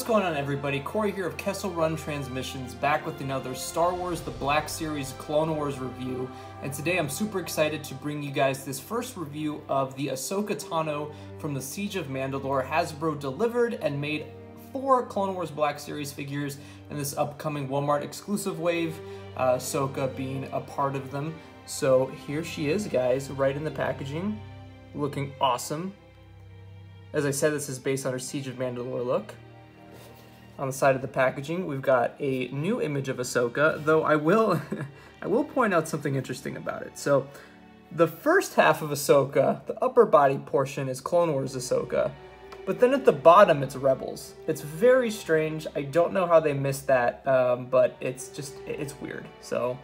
going on, everybody? Corey here of Kessel Run Transmissions, back with another Star Wars The Black Series Clone Wars review. And today I'm super excited to bring you guys this first review of the Ahsoka Tano from the Siege of Mandalore. Hasbro delivered and made 4 Clone Wars Black Series figures in this upcoming Walmart exclusive wave, Ahsoka being a part of them. So here she is, guys, right in the packaging, looking awesome. As I said, this is based on her Siege of Mandalore look. On the side of the packaging, we've got a new image of Ahsoka, though I will point out something interesting about it. So, the first half of Ahsoka, the upper body portion, is Clone Wars Ahsoka, but then at the bottom, it's Rebels. It's very strange. I don't know how they missed that, but it's weird. So,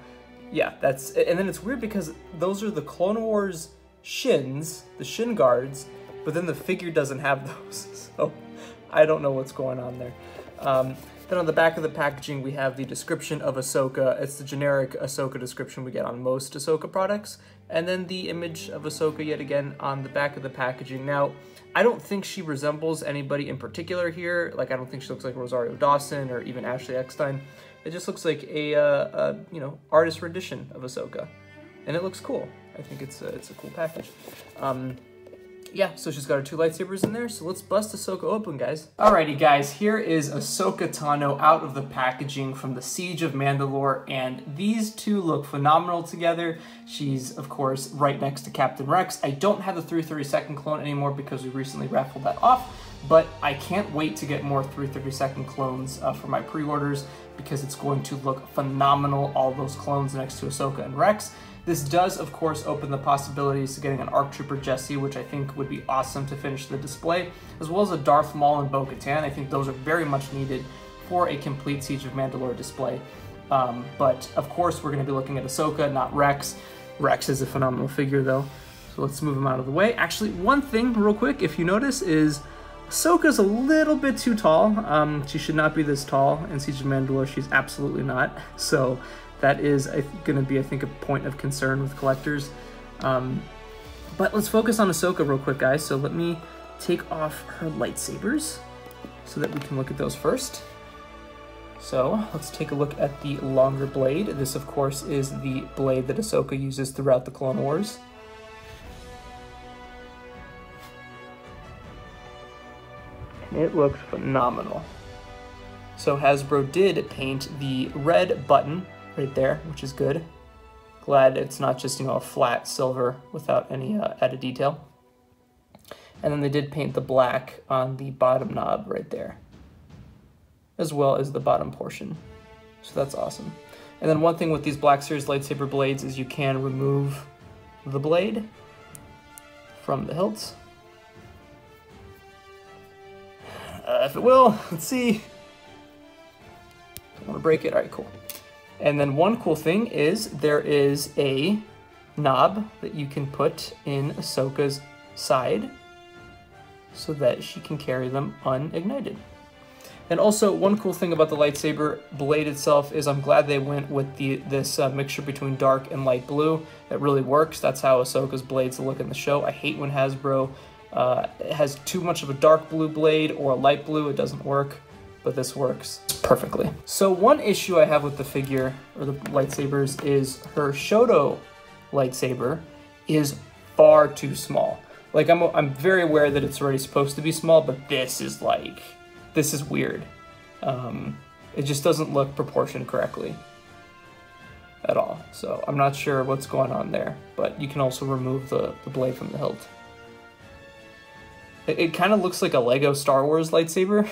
yeah, and then it's weird because those are the Clone Wars shins, the shin guards, but then the figure doesn't have those, so I don't know what's going on there. Then on the back of the packaging, we have the description of Ahsoka. It's the generic Ahsoka description we get on most Ahsoka products, and then the image of Ahsoka yet again on the back of the packaging. Now, I don't think she resembles anybody in particular here. Like, I don't think she looks like Rosario Dawson or even Ashley Eckstein. It just looks like a artist rendition of Ahsoka, and it looks cool. I think it's a cool package. Yeah, so she's got her 2 lightsabers in there, so let's bust Ahsoka open, guys. Alrighty, guys, here is Ahsoka Tano out of the packaging from the Siege of Mandalore, and these two look phenomenal together. She's, of course, right next to Captain Rex. I don't have the 332nd clone anymore because we recently raffled that off, but I can't wait to get more 332nd clones for my pre-orders because it's going to look phenomenal, all those clones next to Ahsoka and Rex. This does, of course, open the possibilities to getting an ARC Trooper Jesse, which I think would be awesome to finish the display, as well as a Darth Maul and Bo-Katan. I think those are very much needed for a complete Siege of Mandalore display. But, of course, we're going to be looking at Ahsoka, not Rex. Rex is a phenomenal figure, though, so let's move him out of the way. Actually, one thing, real quick, if you notice, is Ahsoka's a little bit too tall. She should not be this tall in Siege of Mandalore. She's absolutely not. So that is going to be, I think, a point of concern with collectors. But let's focus on Ahsoka real quick, guys. So let me take off her lightsabers so that we can look at those first. So let's take a look at the longer blade. This, of course, is the blade that Ahsoka uses throughout the Clone Wars. It looks phenomenal. So Hasbro did paint the red button right there, which is good. Glad it's not just, a flat silver without any added detail. And then they did paint the black on the bottom knob right there, as well as the bottom portion. So that's awesome. And then one thing with these Black Series lightsaber blades is you can remove the blade from the hilts. If it will, let's see. Don't want to break it. All right, cool. And then one cool thing is there is a knob that you can put in Ahsoka's side so that she can carry them unignited. And also, one cool thing about the lightsaber blade itself is I'm glad they went with this mixture between dark and light blue. It really works. That's how Ahsoka's blades look in the show. I hate when Hasbro has too much of a dark blue blade or a light blue. It doesn't work, but this works perfectly. So one issue I have with the figure, or the lightsabers, is her Shoto lightsaber is far too small. Like, I'm very aware that it's already supposed to be small, but this is weird. It just doesn't look proportioned correctly at all. So I'm not sure what's going on there, but you can also remove the blade from the hilt. It kind of looks like a Lego Star Wars lightsaber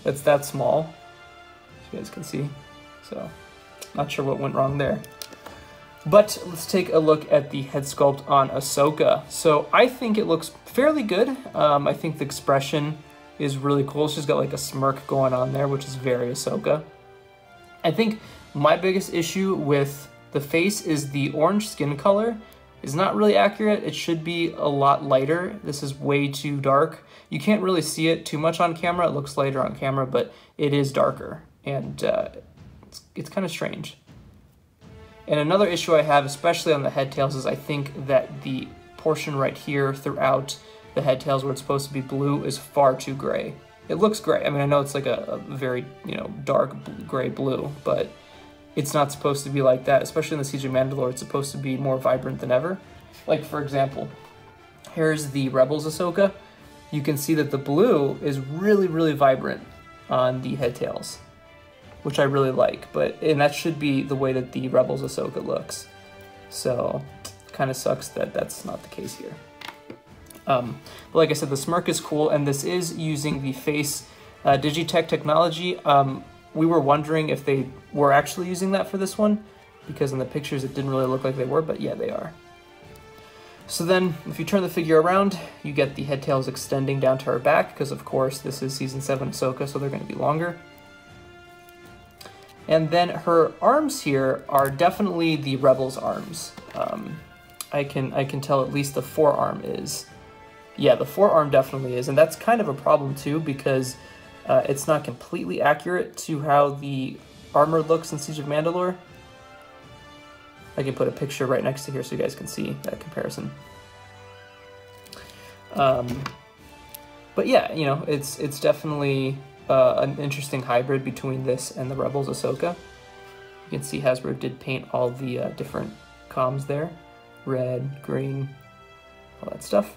that's that small, as you guys can see. So, not sure what went wrong there. But let's take a look at the head sculpt on Ahsoka. So I think it looks fairly good. I think the expression is really cool. She's got like a smirk going on there, which is very Ahsoka. I think my biggest issue with the face is the orange skin color is not really accurate. It should be a lot lighter. This is way too dark. You can't really see it too much on camera. It looks lighter on camera, but it is darker, and it's kind of strange. And another issue I have, especially on the head tails, is I think that the portion right here throughout the head tails where it's supposed to be blue is far too gray. It looks great. I mean, I know it's like a very, you know, dark gray blue, but it's not supposed to be like that, especially in the Siege of Mandalore. It's supposed to be more vibrant than ever. Like, for example, here's the Rebels Ahsoka. You can see that the blue is really, really vibrant on the head tails, which I really like, and that should be the way that the Rebels Ahsoka looks. So, kind of sucks that that's not the case here. But like I said, the smirk is cool, and this is using the face Digitech technology. We were wondering if they were actually using that for this one, because in the pictures it didn't really look like they were, but yeah, they are. So then, if you turn the figure around, you get the head tails extending down to her back, because of course this is Season 7 Ahsoka, so they're going to be longer. And then her arms here are definitely the Rebels' arms. I can tell at least the forearm is. Yeah, the forearm definitely is, and that's kind of a problem too, because it's not completely accurate to how the armor looks in Siege of Mandalore. I can put a picture right next to here so you guys can see that comparison. But yeah, you know, it's definitely an interesting hybrid between this and the Rebels Ahsoka. You can see Hasbro did paint all the different comms there. Red, green, all that stuff.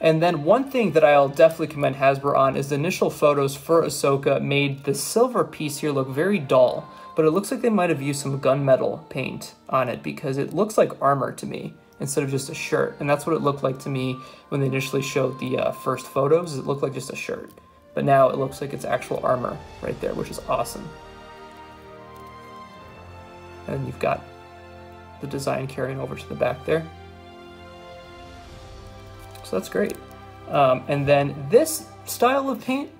And then one thing that I'll definitely commend Hasbro on is the initial photos for Ahsoka made the silver piece here look very dull, but it looks like they might have used some gunmetal paint on it because it looks like armor to me instead of just a shirt. And that's what it looked like to me when they initially showed the first photos. It looked like just a shirt, but now it looks like it's actual armor right there, which is awesome. And then you've got the design carrying over to the back there. So that's great. And then this style of paint,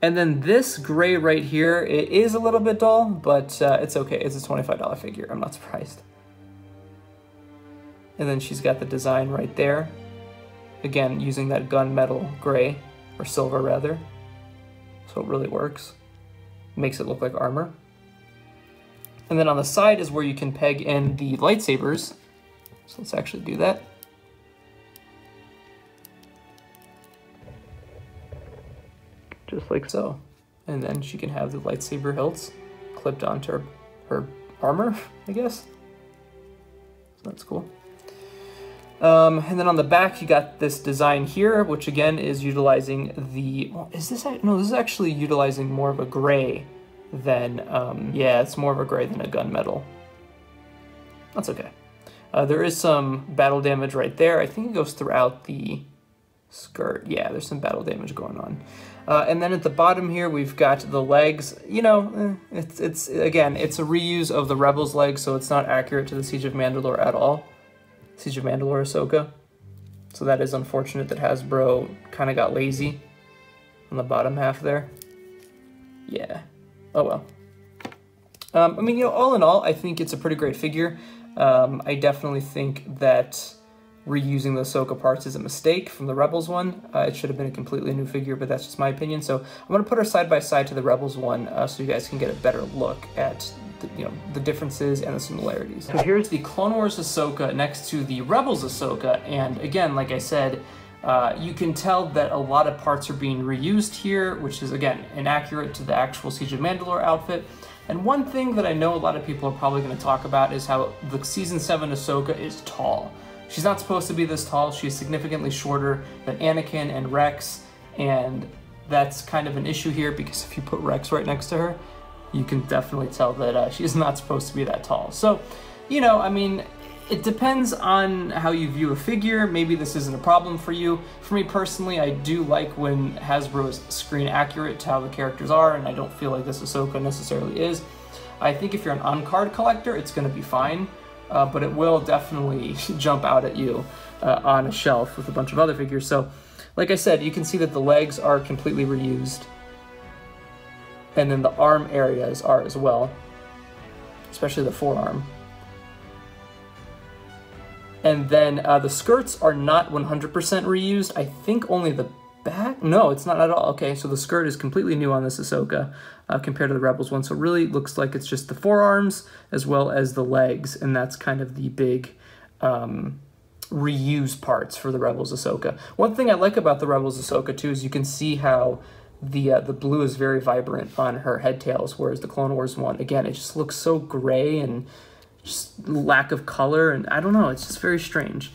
and then this gray right here, it is a little bit dull, but it's okay. It's a $25 figure. I'm not surprised. And then she's got the design right there. Again, using that gunmetal gray, or silver rather. So it really works. Makes it look like armor. And then on the side is where you can peg in the lightsabers. So let's actually do that. Just like so. And then she can have the lightsaber hilts clipped onto her armor, I guess. So that's cool. And then on the back, you got this design here, which again is utilizing the, well, is this, no, this is actually utilizing more of a gray than, yeah, it's more of a gray than a gunmetal. That's okay. There is some battle damage right there. I think it goes throughout the skirt. Yeah, there's some battle damage going on. And then at the bottom here, we've got the legs. You know, it's again, it's a reuse of the Rebels legs, so it's not accurate to the Siege of Mandalore at all. Siege of Mandalore Ahsoka. So that is unfortunate that Hasbro kind of got lazy on the bottom half there. Yeah. Oh well. I mean, you know, all in all, I think it's a pretty great figure. I definitely think that reusing the Ahsoka parts is a mistake from the Rebels one. It should have been a completely new figure, but that's just my opinion. So I'm going to put her side by side to the Rebels one so you guys can get a better look at the differences and the similarities. So here's the Clone Wars Ahsoka next to the Rebels Ahsoka, and again, like I said, you can tell that a lot of parts are being reused here, which is again inaccurate to the actual Siege of Mandalore outfit. And one thing that I know a lot of people are probably going to talk about is how the Season 7 Ahsoka is tall. She's not supposed to be this tall. She's significantly shorter than Anakin and Rex, and that's kind of an issue here because if you put Rex right next to her, you can definitely tell that she's not supposed to be that tall. So, you know, I mean, it depends on how you view a figure. Maybe this isn't a problem for you. For me personally, I do like when Hasbro is screen accurate to how the characters are, and I don't feel like this Ahsoka necessarily is. I think if you're an on-card collector, it's going to be fine. But it will definitely jump out at you on a shelf with a bunch of other figures. So, like I said, you can see that the legs are completely reused. And then the arm areas are as well, especially the forearm. And then the skirts are not 100% reused. I think only the back? No, it's not at all. Okay, so the skirt is completely new on this Ahsoka compared to the Rebels one. So it really looks like it's just the forearms as well as the legs, and that's kind of the big reuse parts for the Rebels Ahsoka. One thing I like about the Rebels Ahsoka too is you can see how the blue is very vibrant on her head tails, whereas the Clone Wars one, again, it just looks so gray and just lack of color, and I don't know, it's just very strange.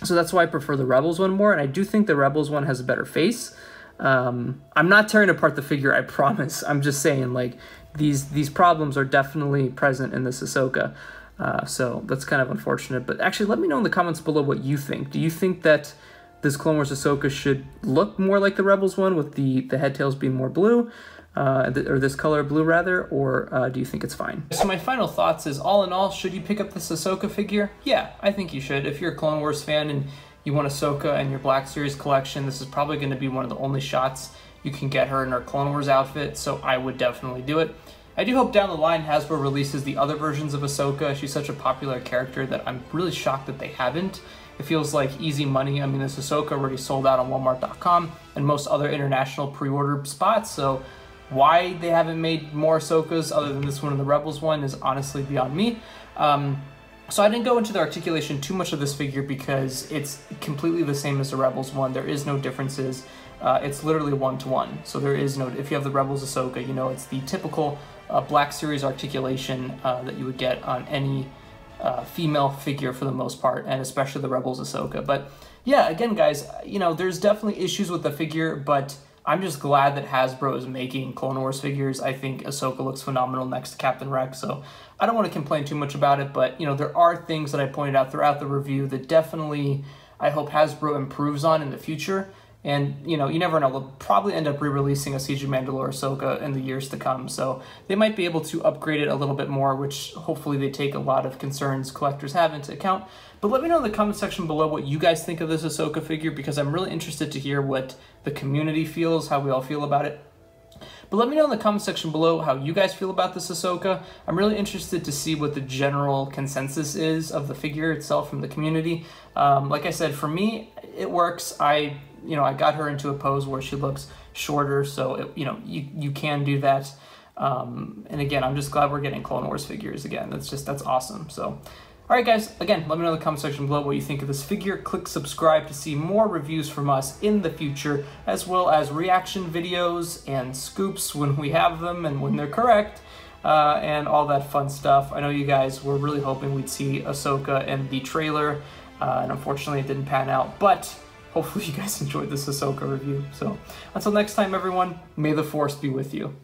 So that's why I prefer the Rebels one more, and I do think the Rebels one has a better face. I'm not tearing apart the figure, I promise. I'm just saying, like, these problems are definitely present in this Ahsoka. So that's kind of unfortunate. But actually, let me know in the comments below what you think. Do you think that this Clone Wars Ahsoka should look more like the Rebels one with the head tails being more blue? Or this color blue rather, or do you think it's fine? So my final thoughts is, all in all, should you pick up this Ahsoka figure? Yeah, I think you should. If you're a Clone Wars fan and you want Ahsoka in your Black Series collection, this is probably going to be one of the only shots you can get her in her Clone Wars outfit, so I would definitely do it. I do hope down the line Hasbro releases the other versions of Ahsoka. She's such a popular character that I'm really shocked that they haven't. It feels like easy money. I mean, this Ahsoka already sold out on Walmart.com and most other international pre-order spots, so why they haven't made more Ahsokas other than this one and the Rebels one is honestly beyond me. So I didn't go into the articulation too much of this figure because it's completely the same as the Rebels one. There is no differences. It's literally one-to-one. So there is no, if you have the Rebels Ahsoka, you know, it's the typical Black Series articulation that you would get on any female figure for the most part, and especially the Rebels Ahsoka. But yeah, again, guys, you know, there's definitely issues with the figure, but I'm just glad that Hasbro is making Clone Wars figures. I think Ahsoka looks phenomenal next to Captain Rex, so I don't want to complain too much about it, but, you know, there are things that I pointed out throughout the review that definitely I hope Hasbro improves on in the future. And, you know, you never know, they'll probably end up re-releasing a Siege of Mandalore Ahsoka in the years to come, so they might be able to upgrade it a little bit more, which hopefully they take a lot of concerns collectors have into account. But let me know in the comment section below what you guys think of this Ahsoka figure, because I'm really interested to hear what the community feels, how we all feel about it. But let me know in the comment section below how you guys feel about this Ahsoka. I'm really interested to see what the general consensus is of the figure itself from the community. Like I said, for me, it works. I got her into a pose where she looks shorter, so you can do that. And again, I'm just glad we're getting Clone Wars figures again. That's awesome. So, all right, guys, again, let me know in the comment section below what you think of this figure. Click subscribe to see more reviews from us in the future, as well as reaction videos and scoops when we have them and when they're correct, and all that fun stuff. I know you guys were really hoping we'd see Ahsoka in the trailer, and unfortunately it didn't pan out, but hopefully you guys enjoyed this Ahsoka review. So until next time, everyone, may the Force be with you.